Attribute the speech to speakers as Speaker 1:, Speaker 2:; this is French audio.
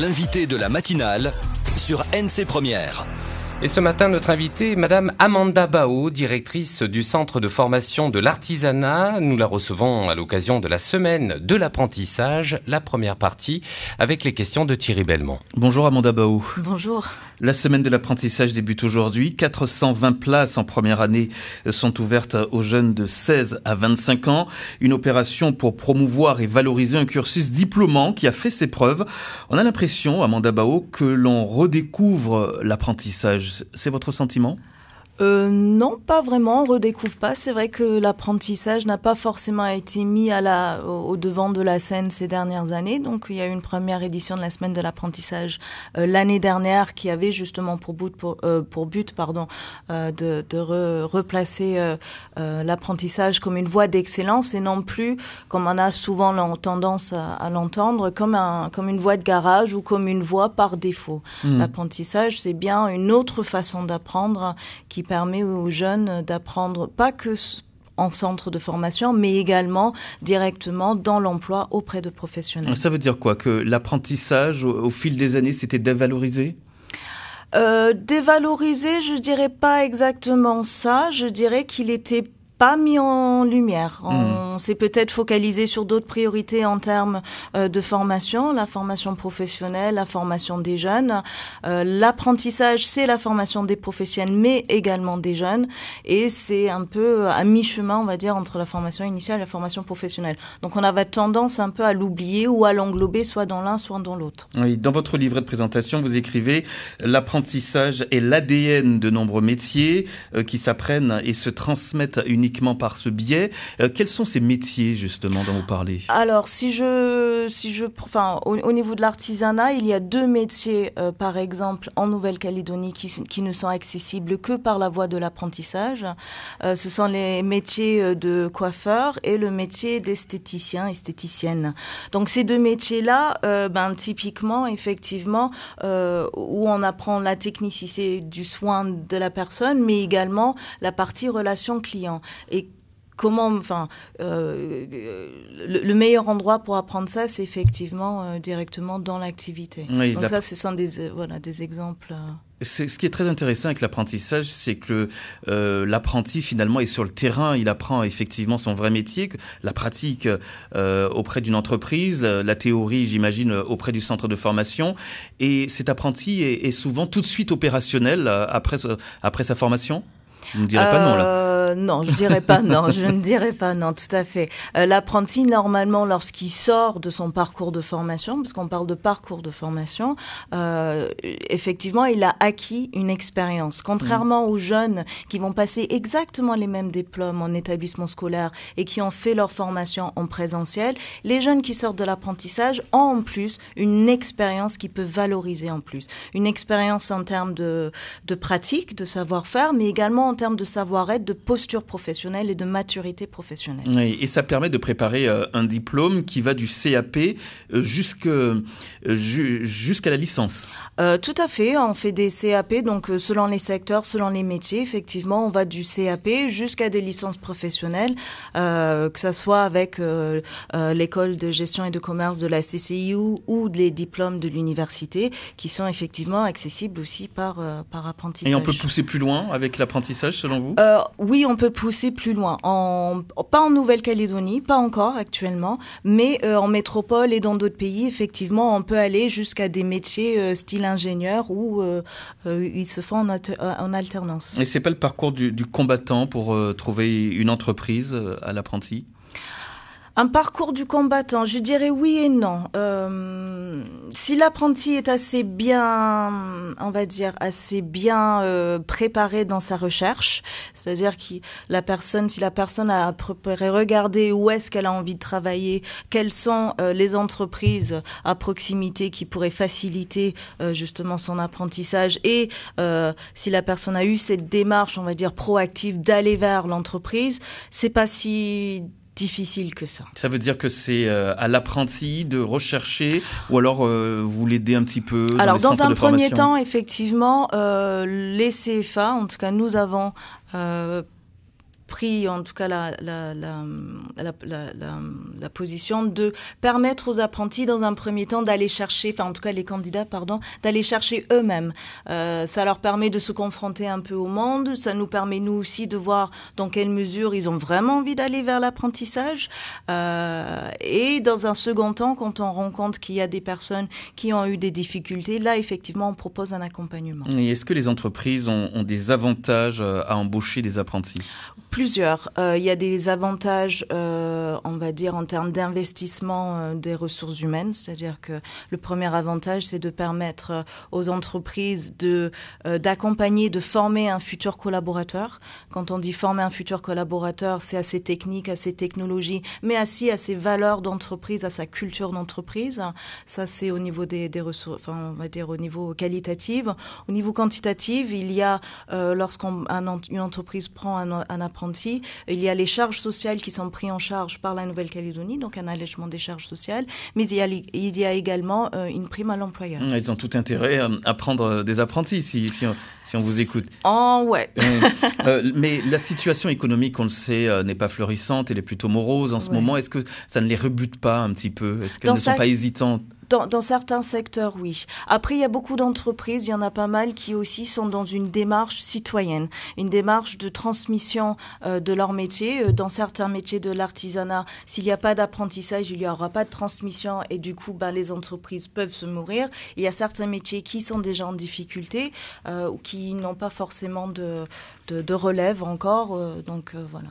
Speaker 1: L'invité de la matinale sur NC Première.
Speaker 2: Et ce matin, notre invitée est Madame Amanda Bao, directrice du Centre de formation de l'artisanat. Nous la recevons à l'occasion de la semaine de l'apprentissage, la première partie, avec les questions de Thierry Belmont.
Speaker 3: Bonjour Amanda Bao.
Speaker 4: Bonjour.
Speaker 3: La semaine de l'apprentissage débute aujourd'hui. 420 places en première année sont ouvertes aux jeunes de 16 à 25 ans. Une opération pour promouvoir et valoriser un cursus diplômant qui a fait ses preuves. On a l'impression, Amanda Bao, que l'on redécouvre l'apprentissage. C'est votre sentiment ?
Speaker 4: Non, pas vraiment, on redécouvre pas. C'est vrai que l'apprentissage n'a pas forcément été mis au devant de la scène ces dernières années. Donc, il y a eu une première édition de la semaine de l'apprentissage l'année dernière qui avait justement pour but de replacer l'apprentissage comme une voie d'excellence et non plus, comme on a souvent tendance à l'entendre, comme une voie de garage ou comme une voie par défaut. L'apprentissage, c'est bien une autre façon d'apprendre qui permet aux jeunes d'apprendre pas que en centre de formation, mais également directement dans l'emploi auprès de professionnels.
Speaker 3: Ça veut dire quoi ? Que l'apprentissage, au fil des années, c'était dévalorisé ?
Speaker 4: Dévalorisé, je dirais pas exactement ça. Je dirais qu'il était pas mis en lumière. On s'est peut-être focalisé sur d'autres priorités en termes de formation, la formation professionnelle, la formation des jeunes. L'apprentissage, c'est la formation des professionnels, mais également des jeunes. Et c'est un peu à mi-chemin, on va dire, entre la formation initiale et la formation professionnelle. Donc on avait tendance un peu à l'oublier ou à l'englober soit dans l'un, soit dans l'autre.
Speaker 3: Oui, dans votre livret de présentation, vous écrivez « L'apprentissage est l'ADN de nombreux métiers qui s'apprennent et se transmettent uniquement par ce biais ». Quels sont ces métiers, justement, dont vous parlez ?
Speaker 4: Alors, au niveau de l'artisanat, il y a 2 métiers, par exemple, en Nouvelle-Calédonie, qui ne sont accessibles que par la voie de l'apprentissage. Ce sont les métiers de coiffeur et le métier d'esthéticien, esthéticienne. Donc, ces 2 métiers-là, typiquement, effectivement, où on apprend la technicité du soin de la personne, mais également la partie relation client. Et le meilleur endroit pour apprendre ça, c'est effectivement directement dans l'activité.
Speaker 3: Oui,
Speaker 4: donc ça, ce sont des exemples.
Speaker 3: Ce qui est très intéressant avec l'apprentissage, c'est que l'apprenti finalement est sur le terrain, il apprend effectivement son vrai métier, la pratique auprès d'une entreprise, la théorie, j'imagine, auprès du centre de formation, et cet apprenti est souvent tout de suite opérationnel après sa formation. Vous ne direz pas non, là.
Speaker 4: Non, je dirais pas non. Je ne dirais pas non, tout à fait. L'apprenti, normalement, lorsqu'il sort de son parcours de formation, parce qu'on parle de parcours de formation, effectivement, il a acquis une expérience. Contrairement aux jeunes qui vont passer exactement les mêmes diplômes en établissement scolaire et qui ont fait leur formation en présentiel, les jeunes qui sortent de l'apprentissage ont en plus une expérience qui peut valoriser en plus. Une expérience en termes de pratique, de savoir-faire, mais également en termes de savoir-être, de posture professionnelle et de maturité professionnelle.
Speaker 3: Oui, et ça permet de préparer un diplôme qui va du CAP jusqu'à la licence.
Speaker 4: Tout à fait, on fait des CAP, donc selon les secteurs, selon les métiers, effectivement, on va du CAP jusqu'à des licences professionnelles, que ça soit avec l'école de gestion et de commerce de la CCIU ou les diplômes de l'université, qui sont effectivement accessibles aussi par apprentissage.
Speaker 3: Et on peut pousser plus loin avec l'apprentissage, selon vous ?
Speaker 4: Oui, on peut pousser plus loin. Pas en Nouvelle-Calédonie, pas encore actuellement, mais en métropole et dans d'autres pays, effectivement, on peut aller jusqu'à des métiers style ingénieur où ils se font en alternance.
Speaker 3: Et c'est pas le parcours du combattant pour trouver une entreprise à l'apprenti ?
Speaker 4: Un parcours du combattant, je dirais oui et non. Si l'apprenti est assez bien préparé dans sa recherche, c'est-à-dire si la personne a regardé où est-ce qu'elle a envie de travailler, quelles sont les entreprises à proximité qui pourraient faciliter justement son apprentissage, et si la personne a eu cette démarche, on va dire proactive, d'aller vers l'entreprise, c'est pas si difficile que ça.
Speaker 3: Ça veut dire que c'est à l'apprenti de rechercher, ou alors vous l'aidez un petit peu dans les centres de formation ?
Speaker 4: Alors, dans un premier temps, effectivement, les CFA, en tout cas, nous avons pris en tout cas la position de permettre aux apprentis dans un premier temps d'aller chercher, enfin en tout cas les candidats, d'aller chercher eux-mêmes. Ça leur permet de se confronter un peu au monde, ça nous permet nous aussi de voir dans quelle mesure ils ont vraiment envie d'aller vers l'apprentissage. Et dans un second temps, quand on rend compte qu'il y a des personnes qui ont eu des difficultés, là effectivement on propose un accompagnement.
Speaker 3: Et est-ce que les entreprises ont des avantages à embaucher des apprentis ?
Speaker 4: Plusieurs. Il y a des avantages, on va dire, en termes d'investissement des ressources humaines. C'est-à-dire que le premier avantage, c'est de permettre aux entreprises d'accompagner, de former un futur collaborateur. Quand on dit former un futur collaborateur, c'est à ses techniques, à ses technologies, mais aussi à ses valeurs d'entreprise, à sa culture d'entreprise. Ça, c'est au niveau des ressources, enfin, on va dire au niveau qualitatif. Au niveau quantitatif, il y a, lorsqu'une entreprise prend un apprenti, il y a les charges sociales qui sont prises en charge par la Nouvelle-Calédonie, donc un allègement des charges sociales, mais il y a également une prime à l'employeur.
Speaker 3: Ils ont tout intérêt à prendre des apprentis si on vous écoute.
Speaker 4: Ouais.
Speaker 3: Mais la situation économique, on le sait, n'est pas florissante, elle est plutôt morose en ce moment. Est-ce que ça ne les rebute pas un petit peu ? Est-ce qu'elles ne sont pas hésitantes ?
Speaker 4: Dans certains secteurs, oui. Après, il y a beaucoup d'entreprises, il y en a pas mal qui aussi sont dans une démarche citoyenne, une démarche de transmission de leur métier. Dans certains métiers de l'artisanat, s'il n'y a pas d'apprentissage, il n'y aura pas de transmission et du coup, les entreprises peuvent se mourir. Il y a certains métiers qui sont déjà en difficulté ou qui n'ont pas forcément de relève encore. Donc voilà.